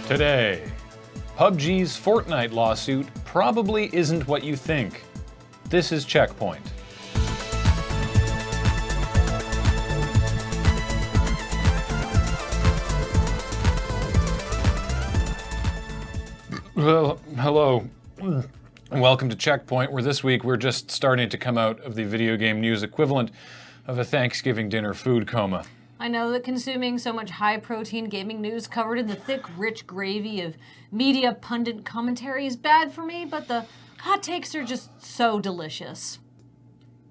Today, PUBG's Fortnite lawsuit probably isn't what you think. This is CheckPoint. Well, hello, and welcome to CheckPoint, where this week we're just starting to come out of the video game news equivalent of a Thanksgiving dinner food coma. I know that consuming so much high-protein gaming news covered in the thick, rich gravy of media pundit commentary is bad for me, but the hot takes are just so delicious.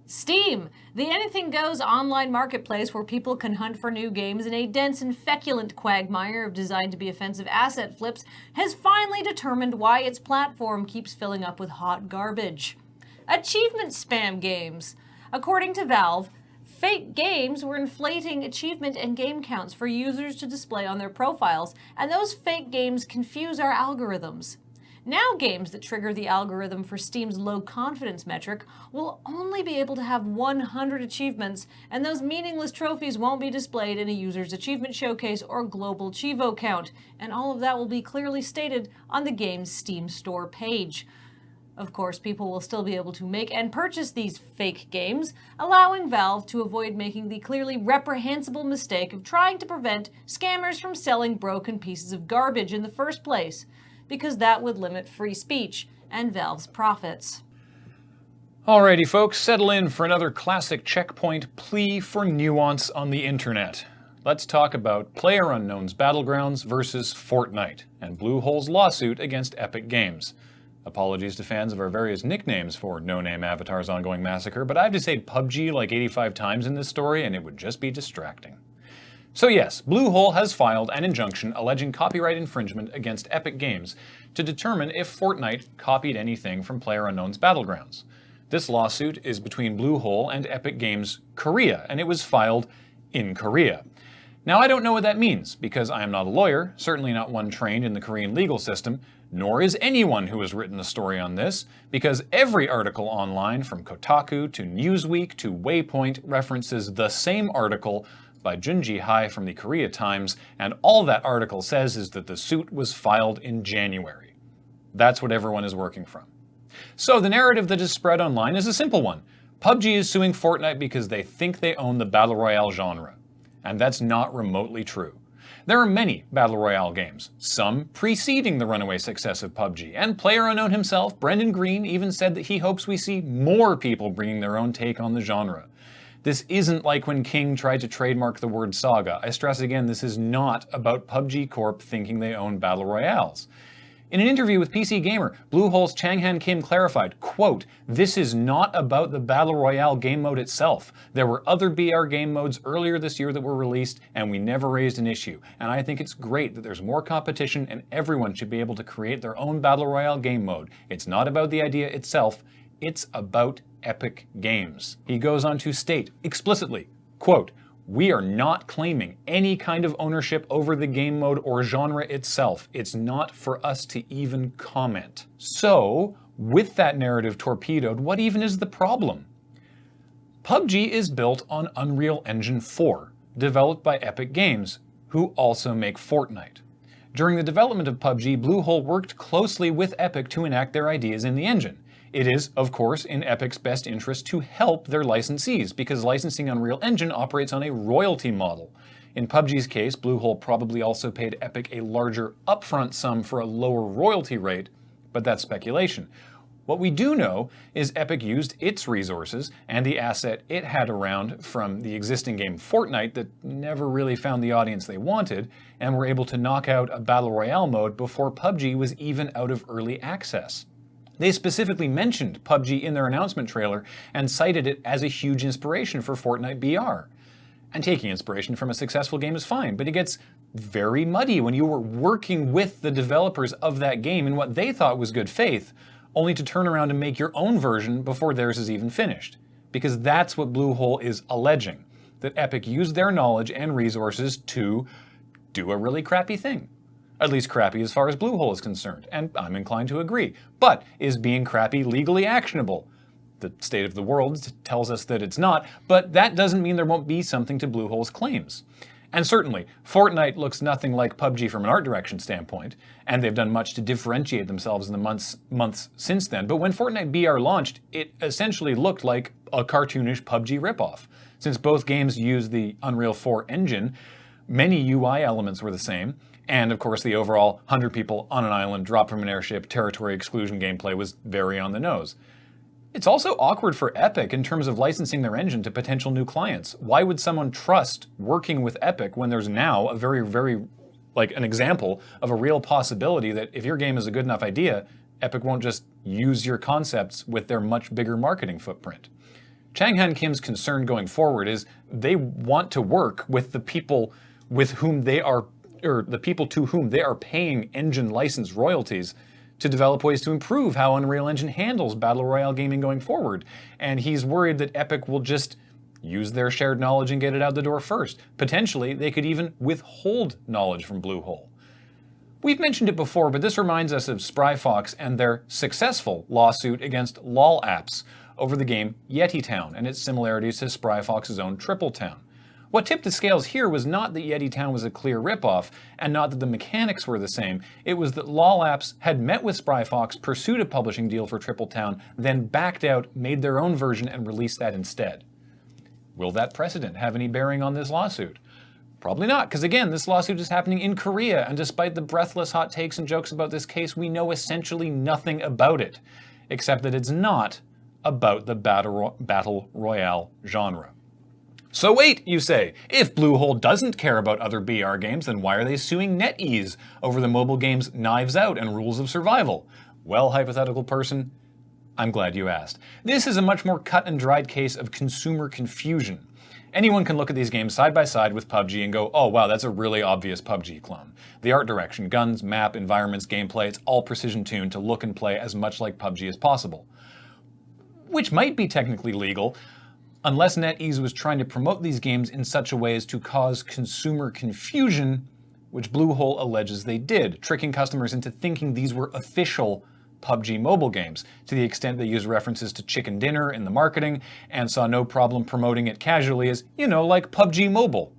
Steam, the anything-goes online marketplace where people can hunt for new games in a dense and feculent quagmire of designed-to-be offensive asset flips, has finally determined why its platform keeps filling up with hot garbage. Achievement spam games. According to Valve, fake games were inflating achievement and game counts for users to display on their profiles, and those fake games confuse our algorithms. Now games that trigger the algorithm for Steam's low confidence metric will only be able to have 100 achievements, and those meaningless trophies won't be displayed in a user's achievement showcase or global Chivo count, and all of that will be clearly stated on the game's Steam store page. Of course, people will still be able to make and purchase these fake games, allowing Valve to avoid making the clearly reprehensible mistake of trying to prevent scammers from selling broken pieces of garbage in the first place, because that would limit free speech and Valve's profits. Alrighty folks, settle in for another classic CheckPoint plea for nuance on the internet. Let's talk about PlayerUnknown's Battlegrounds versus Fortnite, and Bluehole's lawsuit against Epic Games. Apologies to fans of our various nicknames for No-Name Avatar's ongoing massacre, but I've just said PUBG like 85 times in this story, and it would just be distracting. So yes, Bluehole has filed an injunction alleging copyright infringement against Epic Games to determine if Fortnite copied anything from PlayerUnknown's Battlegrounds. This lawsuit is between Bluehole and Epic Games Korea, and it was filed in Korea. Now, I don't know what that means, because I am not a lawyer, certainly not one trained in the Korean legal system, nor is anyone who has written a story on this, because every article online, from Kotaku to Newsweek to Waypoint, references the same article by Junji Hai from the Korea Times, and all that article says is that the suit was filed in January. That's what everyone is working from. So the narrative that is spread online is a simple one. PUBG is suing Fortnite because they think they own the Battle Royale genre. And that's not remotely true. There are many Battle Royale games, some preceding the runaway success of PUBG, and PlayerUnknown himself, Brendan Green, even said that he hopes we see more people bringing their own take on the genre. This isn't like when King tried to trademark the word saga. I stress again, this is not about PUBG Corp thinking they own Battle Royales. In an interview with PC Gamer, Bluehole's Changhan Kim clarified, quote, "This is not about the Battle Royale game mode itself. There were other BR game modes earlier this year that were released, and we never raised an issue. And I think it's great that there's more competition and everyone should be able to create their own Battle Royale game mode. It's not about the idea itself, it's about Epic Games." He goes on to state explicitly, quote, "We are not claiming any kind of ownership over the game mode or genre itself. It's not for us to even comment." So, with that narrative torpedoed, what even is the problem? PUBG is built on Unreal Engine 4, developed by Epic Games, who also make Fortnite. During the development of PUBG, Bluehole worked closely with Epic to enact their ideas in the engine. It is, of course, in Epic's best interest to help their licensees, because licensing Unreal Engine operates on a royalty model. In PUBG's case, Bluehole probably also paid Epic a larger upfront sum for a lower royalty rate, but that's speculation. What we do know is Epic used its resources and the asset it had around from the existing game Fortnite that never really found the audience they wanted, and were able to knock out a Battle Royale mode before PUBG was even out of early access. They specifically mentioned PUBG in their announcement trailer and cited it as a huge inspiration for Fortnite BR. And taking inspiration from a successful game is fine, but it gets very muddy when you were working with the developers of that game in what they thought was good faith, only to turn around and make your own version before theirs is even finished. Because that's what Bluehole is alleging, that Epic used their knowledge and resources to do a really crappy thing. At least crappy as far as Bluehole is concerned, and I'm inclined to agree. But is being crappy legally actionable? The state of the world tells us that it's not, but that doesn't mean there won't be something to Bluehole's claims. And certainly, Fortnite looks nothing like PUBG from an art direction standpoint, and they've done much to differentiate themselves in the months since then. But when Fortnite BR launched, it essentially looked like a cartoonish PUBG ripoff. Since both games use the Unreal 4 engine, many UI elements were the same, and of course the overall 100 people on an island, drop from an airship, territory exclusion gameplay was very on the nose. It's also awkward for Epic in terms of licensing their engine to potential new clients. Why would someone trust working with Epic when there's now a very, like an example of a real possibility that if your game is a good enough idea, Epic won't just use your concepts with their much bigger marketing footprint. Changhan Kim's concern going forward is they want to work with the people with whom they are, or the people to whom they are paying engine license royalties to develop ways to improve how Unreal Engine handles Battle Royale gaming going forward. And he's worried that Epic will just use their shared knowledge and get it out the door first. Potentially, they could even withhold knowledge from Bluehole. We've mentioned it before, but this reminds us of Spryfox and their successful lawsuit against LOL apps over the game Yeti Town and its similarities to Spryfox's own Triple Town. What tipped the scales here was not that Yeti Town was a clear ripoff, and not that the mechanics were the same. It was that LOL Apps had met with Spryfox, pursued a publishing deal for Triple Town, then backed out, made their own version, and released that instead. Will that precedent have any bearing on this lawsuit? Probably not, because again, this lawsuit is happening in Korea, and despite the breathless hot takes and jokes about this case, we know essentially nothing about it, except that it's not about the Battle Royale genre. So wait, you say, if Bluehole doesn't care about other BR games, then why are they suing NetEase over the mobile games Knives Out and Rules of Survival? Well, hypothetical person, I'm glad you asked. This is a much more cut and dried case of consumer confusion. Anyone can look at these games side by side with PUBG and go, oh wow, that's a really obvious PUBG clone. The art direction, guns, map, environments, gameplay, it's all precision tuned to look and play as much like PUBG as possible. Which might be technically legal, unless NetEase was trying to promote these games in such a way as to cause consumer confusion, which Bluehole alleges they did, tricking customers into thinking these were official PUBG mobile games, to the extent they used references to chicken dinner in the marketing and saw no problem promoting it casually as, you know, like PUBG Mobile.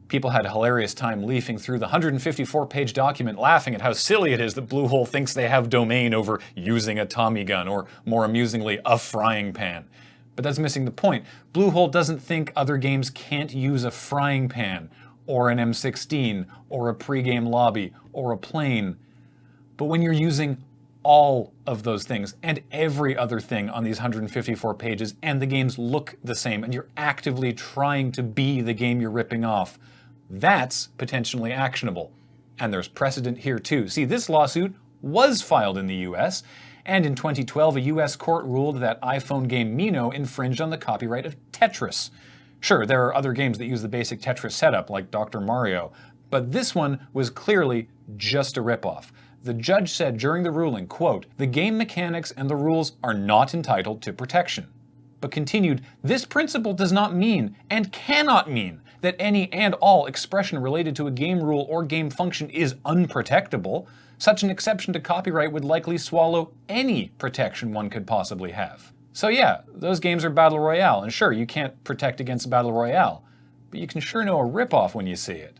People had a hilarious time leafing through the 154-page document laughing at how silly it is that Bluehole thinks they have domain over using a Tommy gun, or more amusingly, a frying pan. But that's missing the point. Bluehole doesn't think other games can't use a frying pan, or an M16, or a pregame lobby, or a plane. But when you're using all of those things, and every other thing on these 154 pages, and the games look the same, and you're actively trying to be the game you're ripping off, that's potentially actionable. And there's precedent here too. See, this lawsuit was filed in the US, and in 2012, a US court ruled that iPhone game Mino infringed on the copyright of Tetris. Sure, there are other games that use the basic Tetris setup, like Dr. Mario, but this one was clearly just a ripoff. The judge said during the ruling, quote, "The game mechanics and the rules are not entitled to protection," but continued, "This principle does not mean, and cannot mean, that any and all expression related to a game rule or game function is unprotectable. Such an exception to copyright would likely swallow any protection one could possibly have." So yeah, those games are Battle Royale, and sure, you can't protect against Battle Royale, but you can sure know a ripoff when you see it.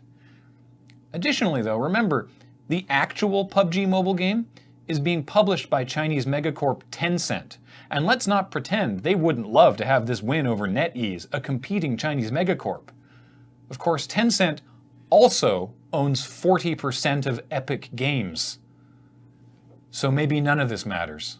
Additionally though, remember, the actual PUBG mobile game is being published by Chinese megacorp Tencent. And let's not pretend they wouldn't love to have this win over NetEase, a competing Chinese megacorp. Of course, Tencent also owns 40% of Epic Games. So maybe none of this matters.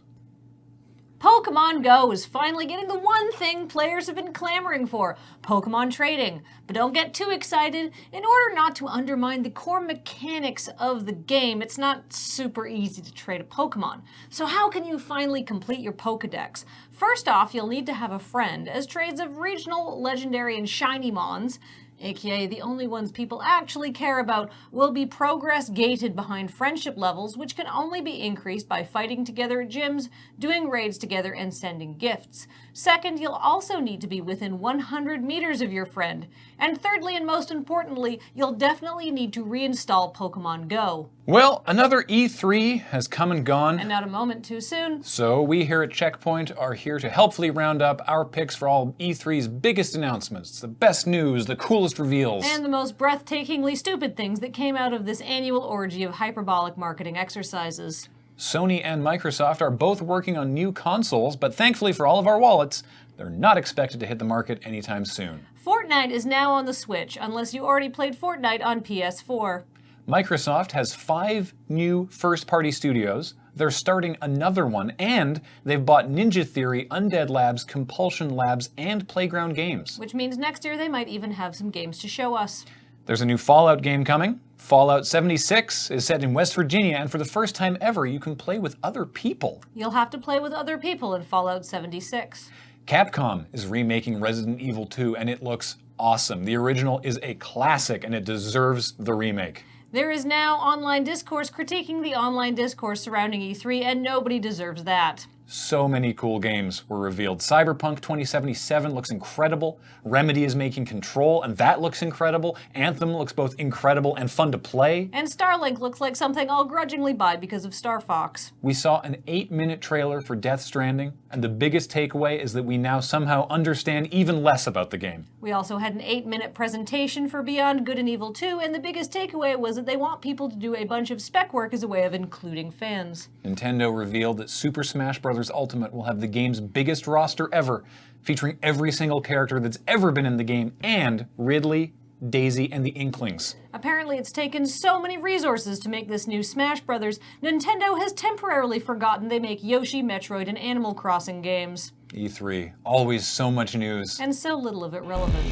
Pokemon Go is finally getting the one thing players have been clamoring for, Pokemon trading. But don't get too excited. In order not to undermine the core mechanics of the game, it's not super easy to trade a Pokemon. So how can you finally complete your Pokedex? First off, you'll need to have a friend, as trades of regional, legendary, and shiny mons, aka the only ones people actually care about, will be progress gated behind friendship levels, which can only be increased by fighting together at gyms, doing raids together, and sending gifts. Second, you'll also need to be within 100 meters of your friend. And thirdly, and most importantly, you'll definitely need to reinstall Pokemon Go. Well, another E3 has come and gone. And not a moment too soon. So we here at CheckPoint are here to helpfully round up our picks for all E3's biggest announcements, the best news, the coolest reveals. And the most breathtakingly stupid things that came out of this annual orgy of hyperbolic marketing exercises. Sony and Microsoft are both working on new consoles, but thankfully for all of our wallets, they're not expected to hit the market anytime soon. Fortnite is now on the Switch, unless you already played Fortnite on PS4. Microsoft has 5 new first-party studios. They're starting another one, and they've bought Ninja Theory, Undead Labs, Compulsion Labs, and Playground Games. Which means next year they might even have some games to show us. There's a new Fallout game coming. Fallout 76 is set in West Virginia, and for the first time ever, you can play with other people. You'll have to play with other people in Fallout 76. Capcom is remaking Resident Evil 2, and it looks awesome. The original is a classic, and it deserves the remake. There is now online discourse critiquing the online discourse surrounding E3, and nobody deserves that. So many cool games were revealed. Cyberpunk 2077 looks incredible. Remedy is making Control, and that looks incredible. Anthem looks both incredible and fun to play. And Starlink looks like something I'll grudgingly buy because of Star Fox. We saw an 8-minute trailer for Death Stranding, and the biggest takeaway is that we now somehow understand even less about the game. We also had an 8-minute presentation for Beyond Good and Evil 2, and the biggest takeaway was that they want people to do a bunch of spec work as a way of including fans. Nintendo revealed that Super Smash Bros. Ultimate will have the game's biggest roster ever, featuring every single character that's ever been in the game, and Ridley, Daisy, and the Inklings. Apparently it's taken so many resources to make this new Smash Brothers, Nintendo has temporarily forgotten they make Yoshi, Metroid, and Animal Crossing games. E3, always so much news. And so little of it relevant.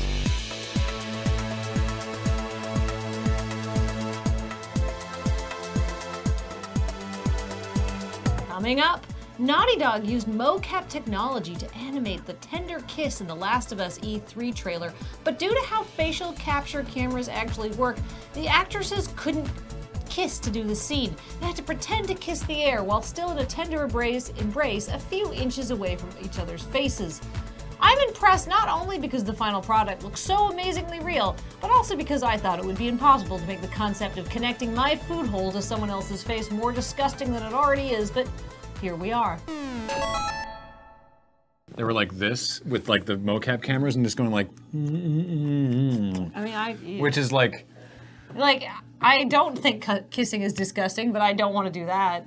Coming up, Naughty Dog used Mocap technology to animate the tender kiss in the Last of Us E3 trailer, but due to how facial capture cameras actually work, the actresses couldn't kiss to do the scene. They had to pretend to kiss the air while still in a tender embrace a few inches away from each other's faces. I'm impressed not only because the final product looks so amazingly real, but also because I thought it would be impossible to make the concept of connecting my food hole to someone else's face more disgusting than it already is, but here we are. They were like this with like the mocap cameras and just going like, I mean, which is like I don't think kissing is disgusting, but I don't want to do that.